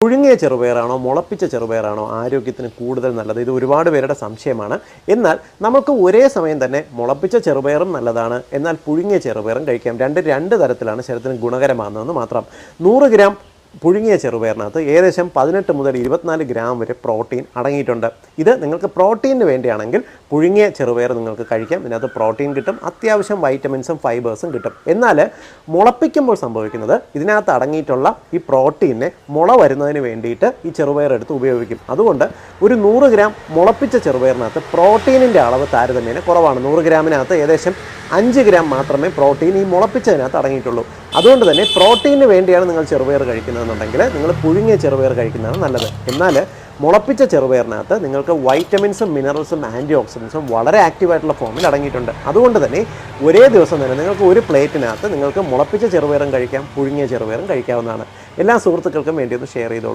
പുഴുങ്ങിയ ചെറുപയറാണോ മുളപ്പിച്ച ചെറുപയറാണോ ആരോഗ്യത്തിന് കൂടുതൽ നല്ലത്? ഇത് ഒരുപാട് പേരുടെ സംശയമാണ്. എന്നാൽ നമുക്ക് ഒരേ സമയം തന്നെ മുളപ്പിച്ച ചെറുപയറും നല്ലതാണ്, എന്നാൽ പുഴുങ്ങിയ ചെറുപയറും കഴിക്കാം. രണ്ട് തരത്തിലാണ് ശരീരത്തിന് ഗുണകരമാകുന്നതെന്ന് മാത്രം. 100 ഗ്രാം പുഴുങ്ങിയ ചെറുപയറിനകത്ത് ഏകദേശം 18 മുതൽ 24 ഗ്രാം വരെ പ്രോട്ടീൻ അടങ്ങിയിട്ടുണ്ട്. ഇത് നിങ്ങൾക്ക് പ്രോട്ടീനിന് വേണ്ടിയാണെങ്കിൽ പുഴുങ്ങിയ ചെറുപയർ നിങ്ങൾക്ക് കഴിക്കാം. ഇതിനകത്ത് പ്രോട്ടീൻ കിട്ടും, അത്യാവശ്യം വൈറ്റമിൻസും ഫൈബേഴ്സും കിട്ടും. എന്നാൽ മുളപ്പിക്കുമ്പോൾ സംഭവിക്കുന്നത് ഇതിനകത്ത് അടങ്ങിയിട്ടുള്ള ഈ പ്രോട്ടീനെ മുള വരുന്നതിന് വേണ്ടിയിട്ട് ഈ ചെറുപയർ എടുത്ത് ഉപയോഗിക്കും. അതുകൊണ്ട് ഒരു 100 ഗ്രാം മുളപ്പിച്ച ചെറുപയറിനകത്ത് പ്രോട്ടീനിൻ്റെ അളവ് താരതമ്യേന കുറവാണ്. 100 ഗ്രാമിനകത്ത് ഏകദേശം 5 ഗ്രാം മാത്രമേ പ്രോട്ടീൻ ഈ മുളപ്പിച്ചതിനകത്ത് അടങ്ങിയിട്ടുള്ളൂ. അതുകൊണ്ട് തന്നെ പ്രോട്ടീനിന് വേണ്ടിയാണ് നിങ്ങൾ ചെറുപയർ കഴിക്കുന്നതെന്നുണ്ടെങ്കിൽ നിങ്ങൾ പുഴുങ്ങിയ ചെറുപയർ കഴിക്കുന്നതാണ് നല്ലത്. എന്നാൽ മുളപ്പിച്ച ചെറുപയറിനകത്ത് നിങ്ങൾക്ക് വൈറ്റമിൻസും മിനറൽസും ആൻറ്റി ഓക്സിഡൻസും വളരെ ആക്റ്റീവായിട്ടുള്ള ഫോമിൽ അടങ്ങിയിട്ടുണ്ട്. അതുകൊണ്ട് തന്നെ ഒരേ ദിവസം തന്നെ നിങ്ങൾക്ക് ഒരു പ്ലേറ്റിനകത്ത് നിങ്ങൾക്ക് മുളപ്പിച്ച ചെറുപയറും കഴിക്കാം, പുഴുങ്ങിയ ചെറുപയറും കഴിക്കാവുന്നതാണ്. എല്ലാ സുഹൃത്തുക്കൾക്കും വേണ്ടി ഒന്ന് ഷെയർ ചെയ്തോളൂ.